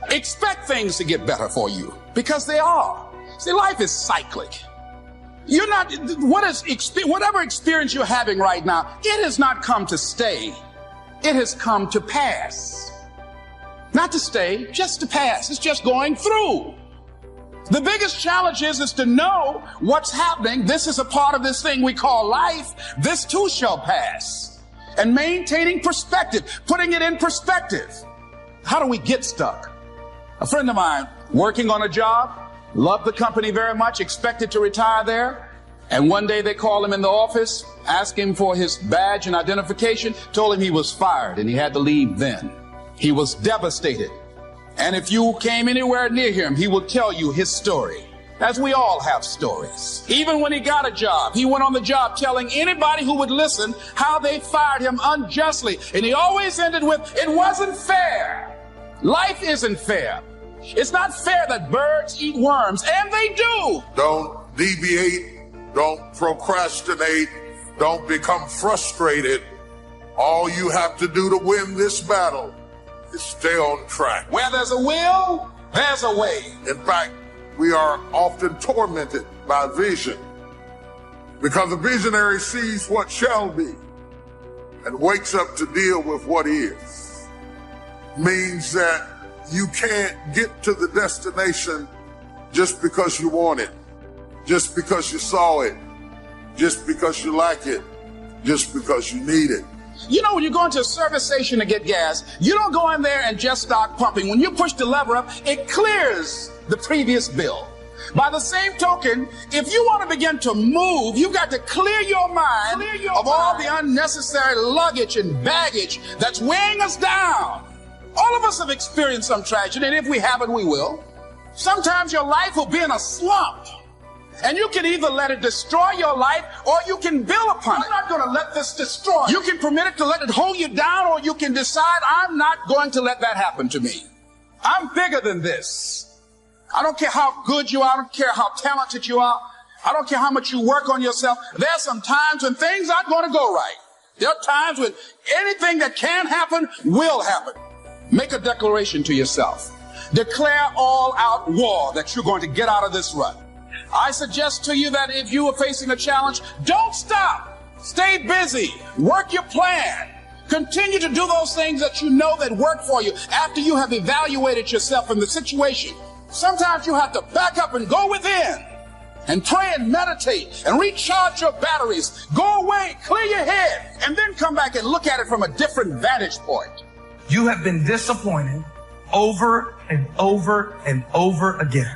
Expect things to get better for you, because they are. See, life is cyclic. You're not, whatever experience you're having right now, it has not come to stay. It has come to pass. Not to stay, just to pass. It's just going through. The biggest challenge is to know what's happening. This is a part of this thing we call life. This too shall pass. And maintaining perspective, putting it in perspective. How do we get stuck? A friend of mine working on a job, loved the company very much, expected to retire there. And one day they called him in the office, asked him for his badge and identification, told him he was fired and he had to leave then. He was devastated. And if you came anywhere near him, he would tell you his story. As we all have stories. Even when he got a job, he went on the job telling anybody who would listen how they fired him unjustly. And he always ended with, it wasn't fair. Life isn't fair. It's not fair that birds eat worms, and they do. Don't deviate. Don't procrastinate. Don't become frustrated. All you have to do to win this battle is stay on track. Where there's a will, there's a way. In fact, we are often tormented by vision, because the visionary sees what shall be and wakes up to deal with what is. Means that you can't get to the destination just because you want it, just because you saw it, just because you like it, just because you need it. You know, when you go into a service station to get gas, you don't go in there and just start pumping. When you push the lever up, it clears the previous bill. By the same token, if you want to begin to move, you've got to clear your mind of all the unnecessary luggage and baggage that's weighing us down. All of us have experienced some tragedy, and if we haven't, we will. Sometimes your life will be in a slump, and you can either let it destroy your life, or you can build upon it. I'm not going to let this destroy. You can permit it to let it hold you down, or you can decide, I'm not going to let that happen to me. I'm bigger than this. I don't care how good you are. I don't care how talented you are. I don't care how much you work on yourself. There's some times when things aren't going to go right. There are times when anything that can happen will happen. Make a declaration to yourself. Declare all out war that you're going to get out of this rut. I suggest to you that if you are facing a challenge, don't stop. Stay busy. Work your plan. Continue to do those things that you know that work for you after you have evaluated yourself in the situation. Sometimes you have to back up and go within and pray and meditate and recharge your batteries. Go away, clear your head, and then come back and look at it from a different vantage point. You have been disappointed over and over and over again.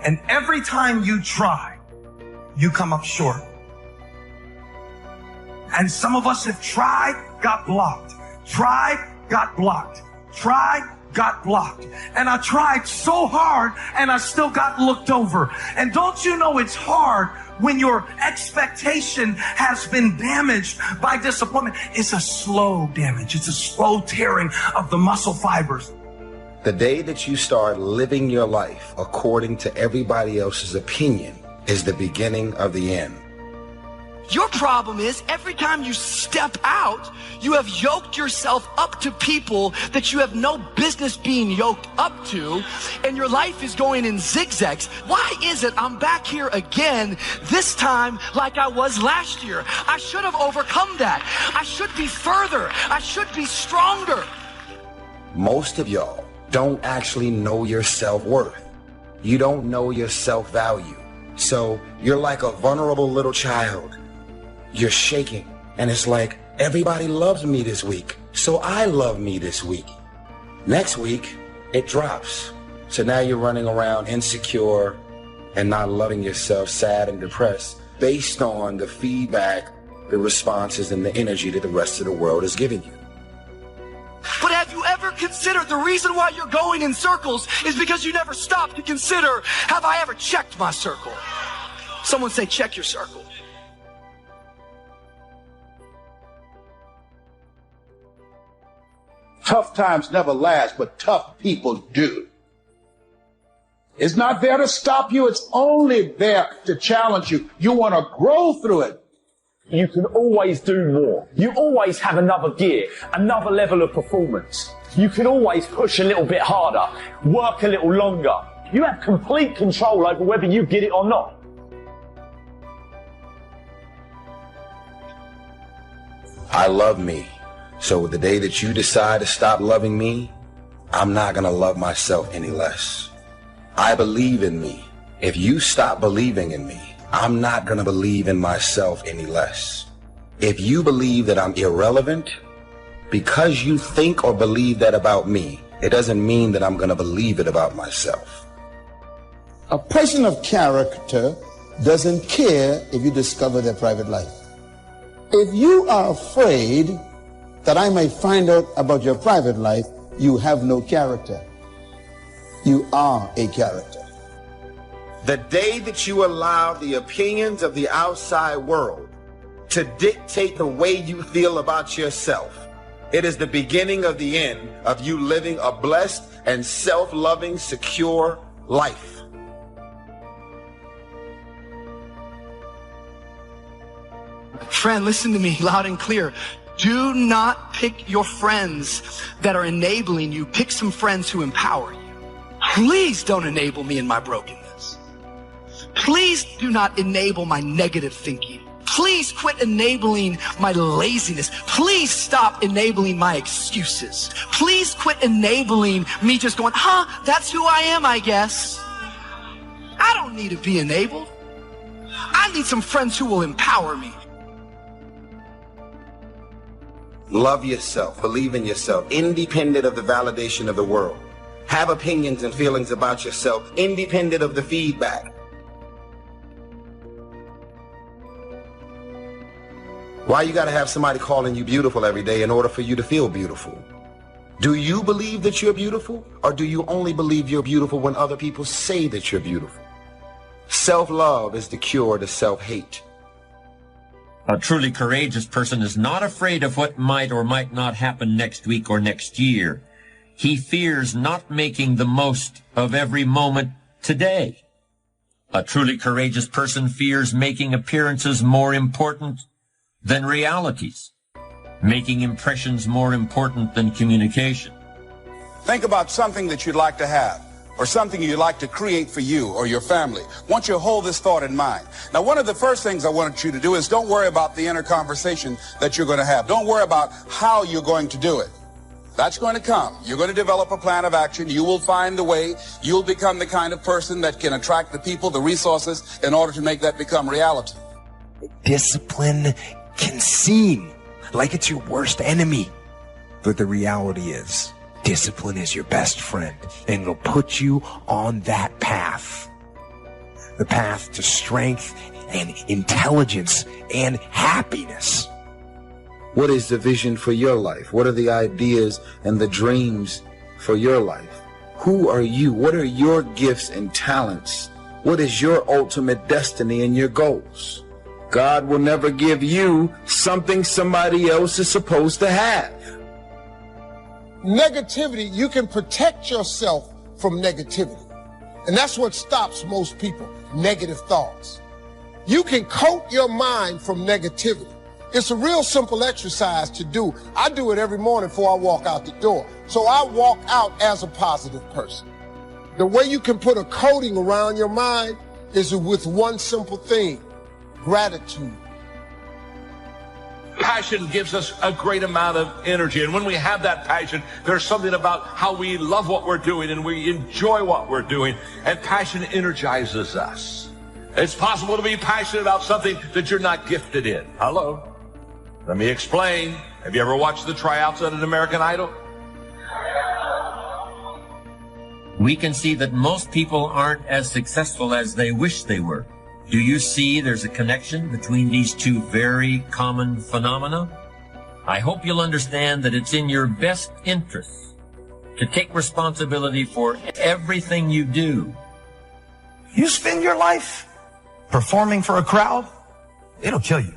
And every time you try, you come up short. And some of us have tried, got blocked. Tried, got blocked. Tried, got blocked. And I tried so hard and I still got looked over. And don't you know it's hard when your expectation has been damaged by disappointment? It's a slow damage. It's a slow tearing of the muscle fibers. The day that you start living your life according to everybody else's opinion is the beginning of the end. Your problem is every time you step out, you have yoked yourself up to people that you have no business being yoked up to, and your life is going in zigzags. Why is it I'm back here again, this time like I was last year? I should have overcome that. I should be further. I should be stronger. Most of y'all don't actually know your self-worth. You don't know your self-value. So you're like a vulnerable little child. You're shaking, and it's like, everybody loves me this week, so I love me this week. Next week, it drops. So now you're running around insecure and not loving yourself, sad and depressed, based on the feedback, the responses, and the energy that the rest of the world is giving you. But have you ever considered the reason why you're going in circles is because you never stopped to consider, have I ever checked my circle? Someone say, check your circle. Tough times never last, but tough people do. It's not there to stop you. It's only there to challenge you. You want to grow through it. You can always do more. You always have another gear, another level of performance. You can always push a little bit harder, work a little longer. You have complete control over whether you get it or not. I love me. So the day that you decide to stop loving me, I'm not going to love myself any less. I believe in me. If you stop believing in me, I'm not going to believe in myself any less. If you believe that I'm irrelevant, because you think or believe that about me, it doesn't mean that I'm going to believe it about myself. A person of character doesn't care if you discover their private life. If you are afraid that I may find out about your private life, you have no character. You are a character. The day that you allow the opinions of the outside world to dictate the way you feel about yourself, it is the beginning of the end of you living a blessed and self-loving, secure life. Friend, listen to me loud and clear. Do not pick your friends that are enabling you. Pick some friends who empower you. Please don't enable me in my brokenness. Please do not enable my negative thinking. Please quit enabling my laziness. Please stop enabling my excuses. Please quit enabling me just going, that's who I am, I guess. I don't need to be enabled. I need some friends who will empower me. Love yourself, believe in yourself, independent of the validation of the world. Have opinions and feelings about yourself, independent of the feedback. Why you gotta have somebody calling you beautiful every day in order for you to feel beautiful? Do you believe that you're beautiful, or do you only believe you're beautiful when other people say that you're beautiful? Self-love is the cure to self-hate. A truly courageous person is not afraid of what might or might not happen next week or next year. He fears not making the most of every moment today. A truly courageous person fears making appearances more important than realities, making impressions more important than communication. Think about something that you'd like to have, or something you'd like to create for you or your family. I want you to hold this thought in mind. Now, one of the first things I want you to do is don't worry about the inner conversation that you're going to have. Don't worry about how you're going to do it. That's going to come. You're going to develop a plan of action. You will find the way. You'll become the kind of person that can attract the people, the resources, in order to make that become reality. Discipline can seem like it's your worst enemy, but the reality is, discipline is your best friend, and it'll put you on that path. The path to strength and intelligence and happiness. What is the vision for your life? What are the ideas and the dreams for your life? Who are you? What are your gifts and talents? What is your ultimate destiny and your goals? God will never give you something somebody else is supposed to have. Negativity, you can protect yourself from negativity. And that's what stops most people, negative thoughts. You can coat your mind from negativity. It's a real simple exercise to do. I do it every morning before I walk out the door. So I walk out as a positive person. The way you can put a coating around your mind is with one simple thing: gratitude. Passion gives us a great amount of energy, and when we have that passion, there's something about how we love what we're doing and we enjoy what we're doing, and passion energizes us. It's possible to be passionate about something that you're not gifted in. Hello? Let me explain. Have you ever watched the tryouts at an American Idol? We can see that most people aren't as successful as they wish they were. Do you see there's a connection between these two very common phenomena? I hope you'll understand that it's in your best interest to take responsibility for everything you do. You spend your life performing for a crowd, it'll kill you.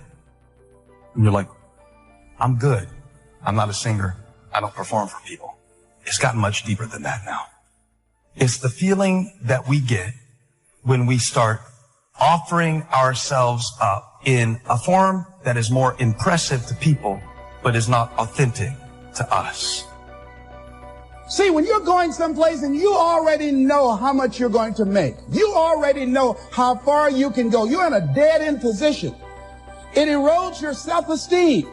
And you're like, I'm good. I'm not a singer. I don't perform for people. It's gotten much deeper than that now. It's the feeling that we get when we start offering ourselves up in a form that is more impressive to people, but is not authentic to us. See, when you're going someplace and you already know how much you're going to make, you already know how far you can go, you're in a dead-end position. It erodes your self-esteem.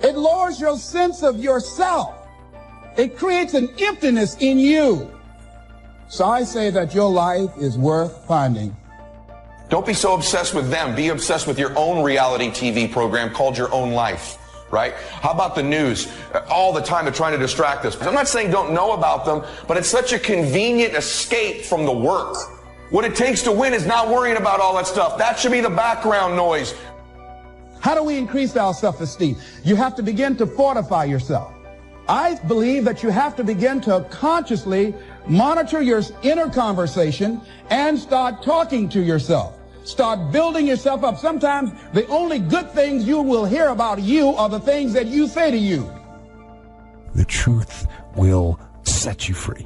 It lowers your sense of yourself. It creates an emptiness in you. So I say that your life is worth finding. Don't be so obsessed with them. Be obsessed with your own reality TV program called Your Own Life, right? How about the news? All the time they're trying to distract us. I'm not saying don't know about them, but it's such a convenient escape from the work. What it takes to win is not worrying about all that stuff. That should be the background noise. How do we increase our self-esteem? You have to begin to fortify yourself. I believe that you have to begin to consciously monitor your inner conversation and start talking to yourself. Start building yourself up. Sometimes the only good things you will hear about you are the things that you say to you. The truth will set you free.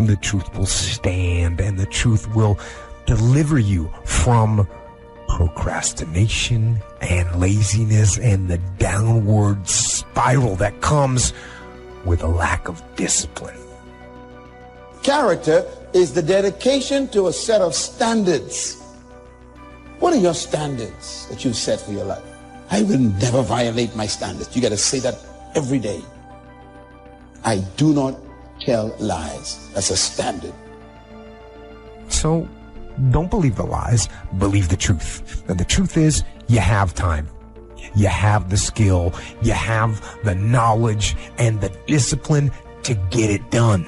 The truth will stand, and the truth will deliver you from procrastination and laziness and the downward spiral that comes with a lack of discipline. Character is the dedication to a set of standards. What are your standards that you set for your life? I will never violate my standards. You got to say that every day. I do not tell lies. That's a standard. So don't believe the lies, believe the truth. And the truth is, you have time. You have the skill, you have the knowledge and the discipline to get it done.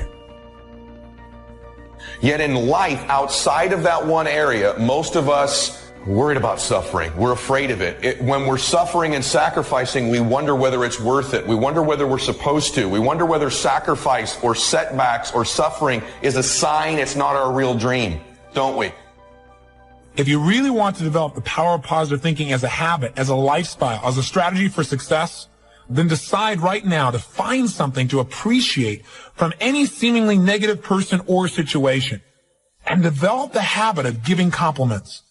Yet in life, outside of that one area, most of us are worried about suffering. We're afraid of it. When we're suffering and sacrificing, we wonder whether it's worth it. We wonder whether we're supposed to. We wonder whether sacrifice or setbacks or suffering is a sign it's not our real dream, don't we? If you really want to develop the power of positive thinking as a habit, as a lifestyle, as a strategy for success, then decide right now to find something to appreciate from any seemingly negative person or situation, and develop the habit of giving compliments.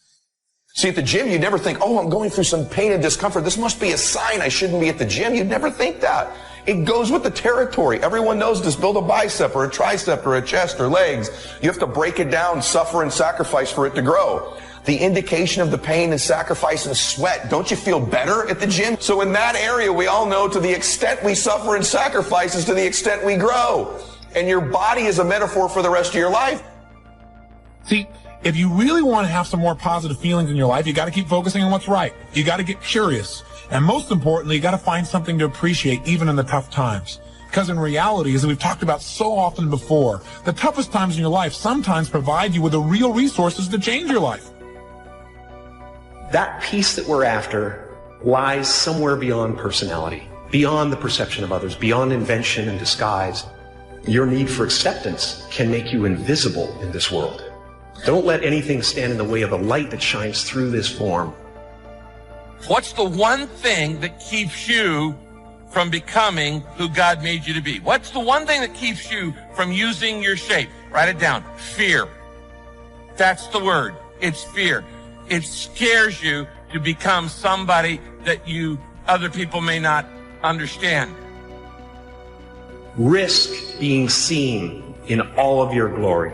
See, at the gym, you never think, oh, I'm going through some pain and discomfort. This must be a sign I shouldn't be at the gym. You'd never think that. It goes with the territory. Everyone knows to build a bicep or a tricep or a chest or legs. You have to break it down, suffer and sacrifice for it to grow. The indication of the pain and sacrifice and sweat. Don't you feel better at the gym? So in that area, we all know to the extent we suffer and sacrifice is to the extent we grow. And your body is a metaphor for the rest of your life. See, if you really want to have some more positive feelings in your life, you got to keep focusing on what's right. You got to get curious. And most importantly, you got to find something to appreciate even in the tough times. Because in reality, as we've talked about so often before, the toughest times in your life sometimes provide you with the real resources to change your life. That peace that we're after lies somewhere beyond personality, beyond the perception of others, beyond invention and disguise. Your need for acceptance can make you invisible in this world. Don't let anything stand in the way of the light that shines through this form. What's the one thing that keeps you from becoming who God made you to be? What's the one thing that keeps you from using your shape? Write it down. Fear. That's the word. It's fear. It scares you to become somebody that other people may not understand. Risk being seen in all of your glory.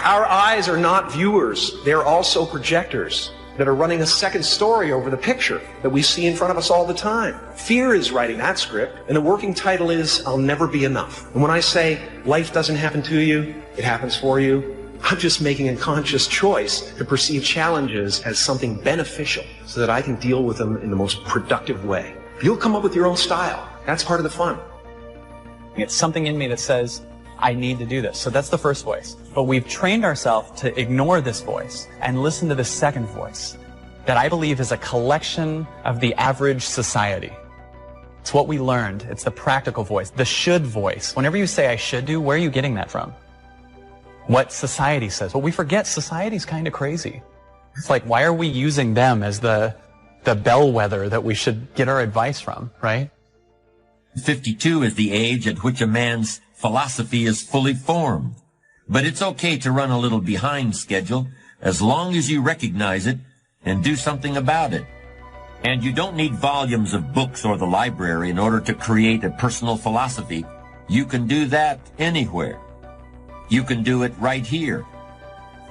Our eyes are not viewers. They're also projectors that are running a second story over the picture that we see in front of us all the time. Fear is writing that script, and the working title is, I'll Never Be Enough. And when I say life doesn't happen to you, it happens for you, I'm just making a conscious choice to perceive challenges as something beneficial so that I can deal with them in the most productive way. You'll come up with your own style. That's part of the fun. It's something in me that says, I need to do this. So that's the first voice. But we've trained ourselves to ignore this voice and listen to the second voice that I believe is a collection of the average society. It's what we learned. It's the practical voice, the should voice. Whenever you say I should do, where are you getting that from? What society says. Well, we forget society's kind of crazy. It's like, why are we using them as the bellwether that we should get our advice from, right? 52 is the age at which a man's philosophy is fully formed. But it's okay to run a little behind schedule as long as you recognize it and do something about it. And you don't need volumes of books or the library in order to create a personal philosophy. You can do that anywhere. You can do it right here.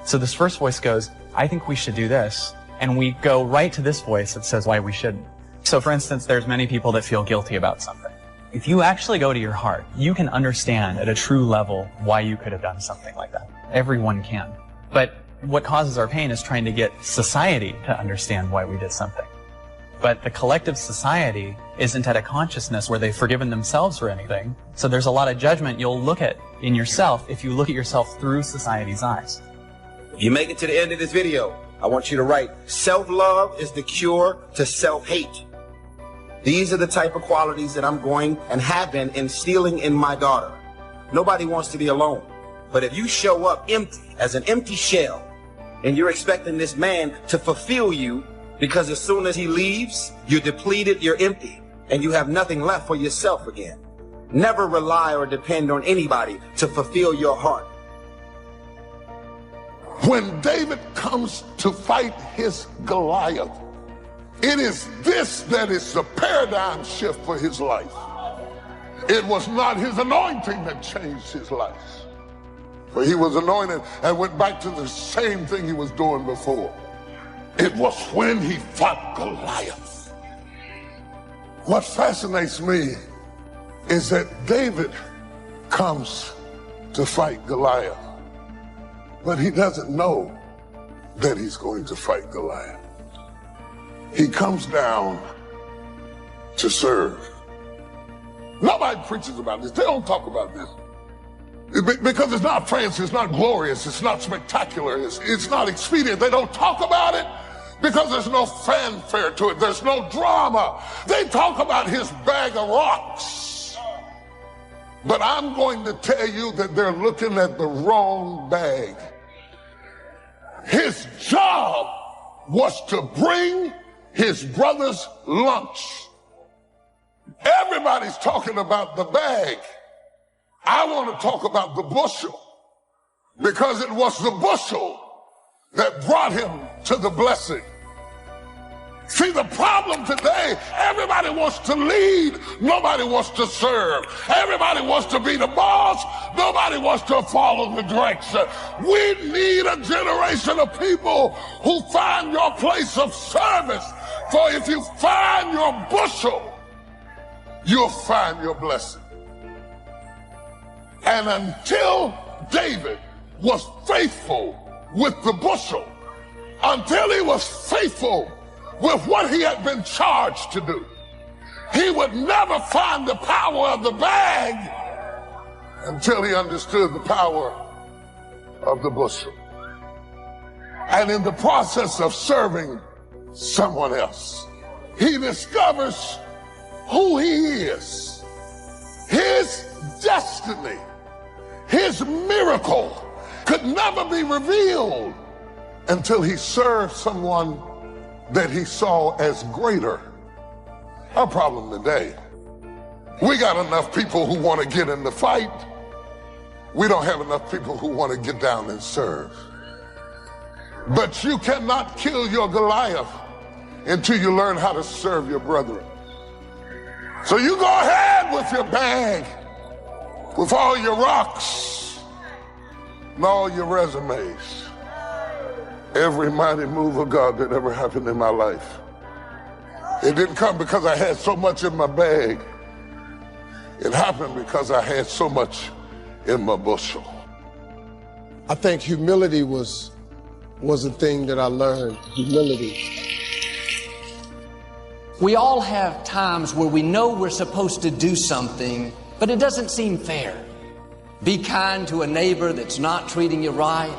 So this first voice goes, I think we should do this. And we go right to this voice that says why we shouldn't. So for instance, there's many people that feel guilty about something. If you actually go to your heart, you can understand at a true level why you could have done something like that. Everyone can. But what causes our pain is trying to get society to understand why we did something. But the collective society isn't at a consciousness where they've forgiven themselves for anything. So there's a lot of judgment you'll look at in yourself if you look at yourself through society's eyes. If you make it to the end of this video, I want you to write, self-love is the cure to self-hate. These are the type of qualities that I'm going and have been instilling in my daughter. Nobody wants to be alone. But if you show up empty, as an empty shell, and you're expecting this man to fulfill you, because as soon as he leaves, you're depleted, you're empty, and you have nothing left for yourself again. Never rely or depend on anybody to fulfill your heart. When David comes to fight his Goliath, it is this that is the paradigm shift for his life. It was not his anointing that changed his life. For he was anointed and went back to the same thing he was doing before. It was when he fought Goliath. What fascinates me is that David comes to fight Goliath, but he doesn't know that he's going to fight Goliath. He comes down to serve. Nobody preaches about this. They don't talk about this. Because it's not fancy, it's not glorious, it's not spectacular, it's not expedient. They don't talk about it because there's no fanfare to it. There's no drama. They talk about his bag of rocks. But I'm going to tell you that they're looking at the wrong bag. His job was to bring his brother's lunch. Everybody's talking about the bag. I want to talk about the bushel, because it was the bushel that brought him to the blessing. See, the problem today, everybody wants to lead, nobody wants to serve. Everybody wants to be the boss, nobody wants to follow the direction. We need a generation of people who find your place of service. For if you find your bushel, you'll find your blessing. And until David was faithful with the bushel, until he was faithful with what he had been charged to do, he would never find the power of the bag until he understood the power of the bushel. And in the process of serving someone else, he discovers who he is, his destiny. His miracle could never be revealed until he served someone that he saw as greater. Our problem today, we got enough people who want to get in the fight. We don't have enough people who want to get down and serve. But you cannot kill your Goliath until you learn how to serve your brethren. So you go ahead with your bag, with all your rocks and all your resumes. Every mighty move of God that ever happened in my life, it didn't come because I had so much in my bag. It happened because I had so much in my bushel. I think humility was a thing that I learned. Humility. We all have times where we know we're supposed to do something, but it doesn't seem fair. Be kind to a neighbor that's not treating you right.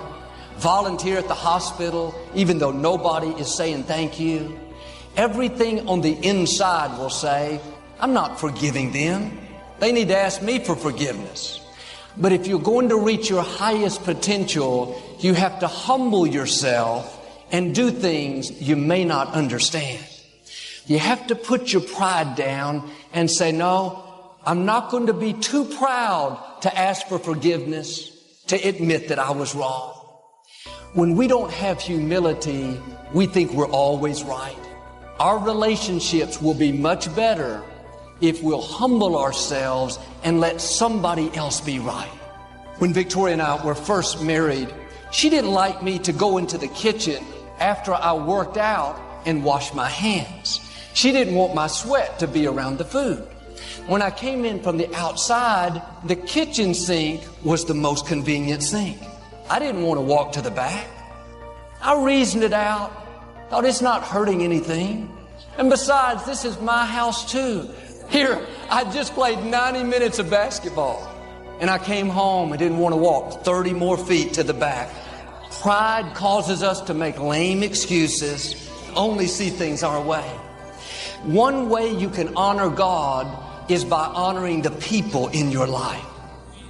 Volunteer at the hospital, even though nobody is saying thank you. Everything on the inside will say, I'm not forgiving them. They need to ask me for forgiveness. But if you're going to reach your highest potential, you have to humble yourself and do things you may not understand. You have to put your pride down and say, no, I'm not going to be too proud to ask for forgiveness, to admit that I was wrong. When we don't have humility, we think we're always right. Our relationships will be much better if we'll humble ourselves and let somebody else be right. When Victoria and I were first married, she didn't like me to go into the kitchen after I worked out and wash my hands. She didn't want my sweat to be around the food. When I came in from the outside, the kitchen sink was the most convenient sink. I didn't want to walk to the back. I reasoned it out, thought it's not hurting anything. And besides, this is my house too. Here, I just played 90 minutes of basketball. And I came home and didn't want to walk 30 more feet to the back. Pride causes us to make lame excuses, only see things our way. One way you can honor God is by honoring the people in your life.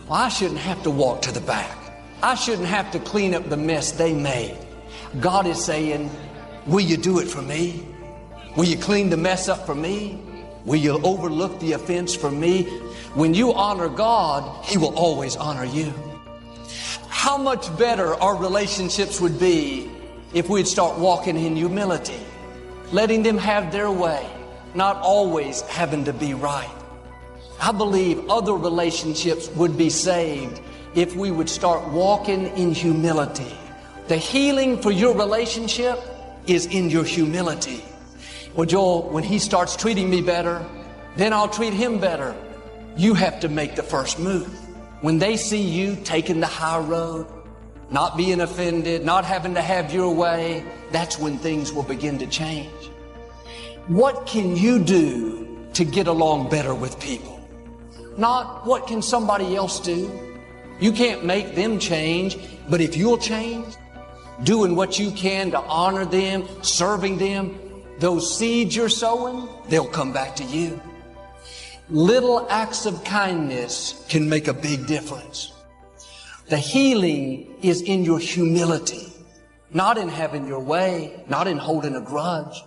Well, I shouldn't have to walk to the back. I shouldn't have to clean up the mess they made. God is saying, will you do it for me? Will you clean the mess up for me? Will you overlook the offense for me? When you honor God, He will always honor you. How much better our relationships would be if we'd start walking in humility, letting them have their way, not always having to be right. I believe other relationships would be saved if we would start walking in humility. The healing for your relationship is in your humility. Well, Joel, when he starts treating me better, then I'll treat him better. You have to make the first move. When they see you taking the high road, not being offended, not having to have your way, that's when things will begin to change. What can you do to get along better with people? Not what can somebody else do. You can't make them change, but if you'll change, doing what you can to honor them, serving them, those seeds you're sowing, they'll come back to you. Little acts of kindness can make a big difference. The healing is in your humility, not in having your way, not in holding a grudge.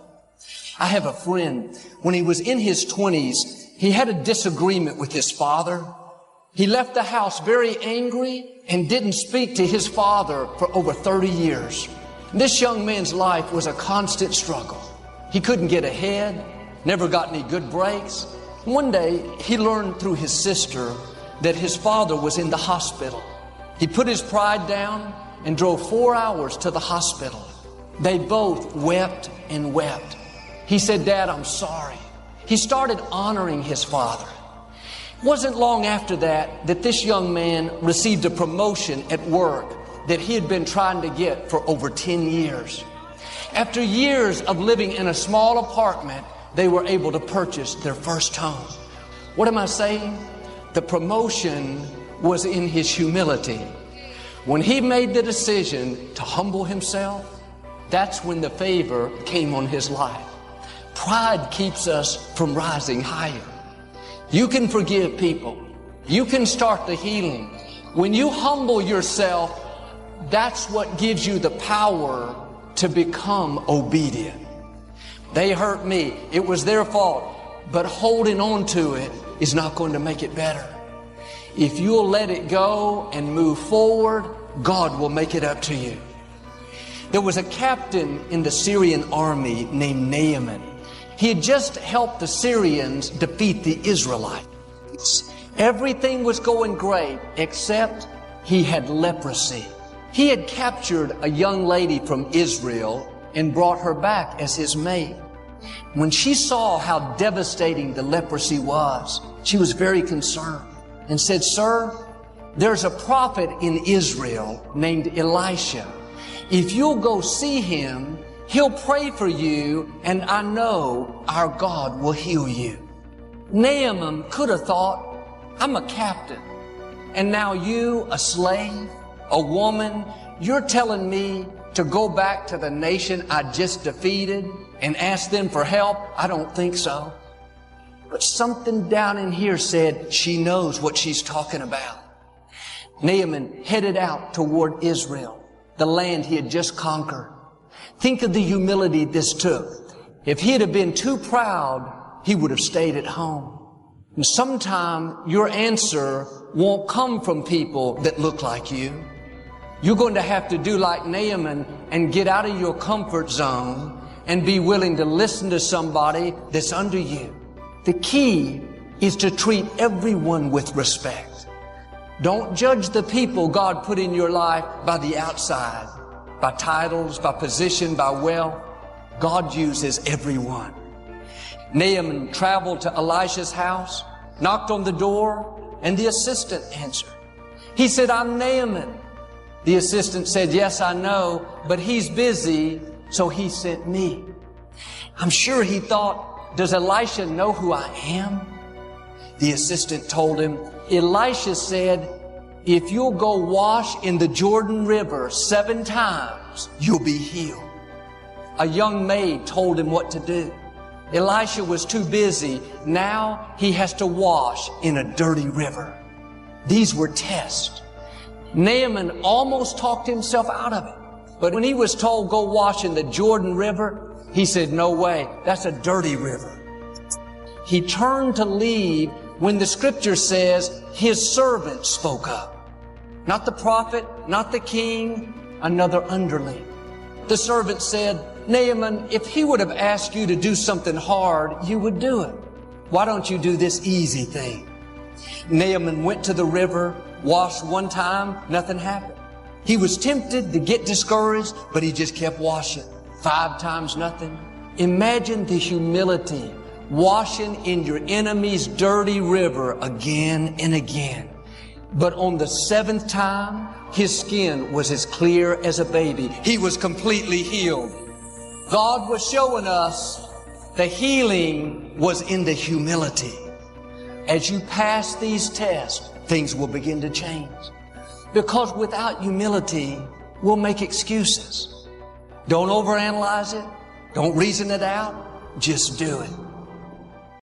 I have a friend, when he was in his 20s, he had a disagreement with his father. He left the house very angry and didn't speak to his father for over 30 years. This young man's life was a constant struggle. He couldn't get ahead, never got any good breaks. One day, he learned through his sister that his father was in the hospital. He put his pride down and drove 4 hours to the hospital. They both wept and wept. He said, "Dad, I'm sorry." He started honoring his father. It wasn't long after that this young man received a promotion at work that he had been trying to get for over 10 years. After years of living in a small apartment, they were able to purchase their first home. What am I saying? The promotion was in his humility. When he made the decision to humble himself, that's when the favor came on his life. Pride keeps us from rising higher. You can forgive people. You can start the healing. When you humble yourself, that's what gives you the power to become obedient. They hurt me. It was their fault. But holding on to it is not going to make it better. If you'll let it go and move forward, God will make it up to you. There was a captain in the Syrian army named Naaman. He had just helped the Syrians defeat the Israelites. Everything was going great except he had leprosy. He had captured a young lady from Israel and brought her back as his mate. When she saw how devastating the leprosy was, she was very concerned and said, "Sir, there's a prophet in Israel named Elisha. If you'll go see him, he'll pray for you, and I know our God will heal you." Naaman could have thought, "I'm a captain, and now you, a slave, a woman, you're telling me to go back to the nation I just defeated and ask them for help? I don't think so." But something down in here said she knows what she's talking about. Naaman headed out toward Israel, the land he had just conquered. Think of the humility this took. If he had been too proud, he would have stayed at home. And sometime your answer won't come from people that look like you. You're going to have to do like Naaman and get out of your comfort zone and be willing to listen to somebody that's under you. The key is to treat everyone with respect. Don't judge the people God put in your life by the outside, by titles, by position, by wealth. God uses everyone. Naaman traveled to Elisha's house, knocked on the door, and the assistant answered. He said, "I'm Naaman." The assistant said, "Yes, I know, but he's busy, so he sent me." I'm sure he thought, does Elisha know who I am? The assistant told him, Elisha said, if you'll go wash in the Jordan River 7 times, you'll be healed. A young maid told him what to do. Elisha was too busy. Now he has to wash in a dirty river. These were tests. Naaman almost talked himself out of it. But when he was told, go wash in the Jordan River, he said, no way, that's a dirty river. He turned to leave when the scripture says his servant spoke up. Not the prophet, not the king, another underling. The servant said, Naaman, if he would have asked you to do something hard, you would do it. Why don't you do this easy thing? Naaman went to the river, washed 1 time, nothing happened. He was tempted to get discouraged, but he just kept washing. 5 times, nothing. Imagine the humility, washing in your enemy's dirty river again and again. But on the 7th time, his skin was as clear as a baby. He was completely healed. God was showing us the healing was in the humility. As you pass these tests, things will begin to change. Because without humility, we'll make excuses. Don't overanalyze it. Don't reason it out. Just do it.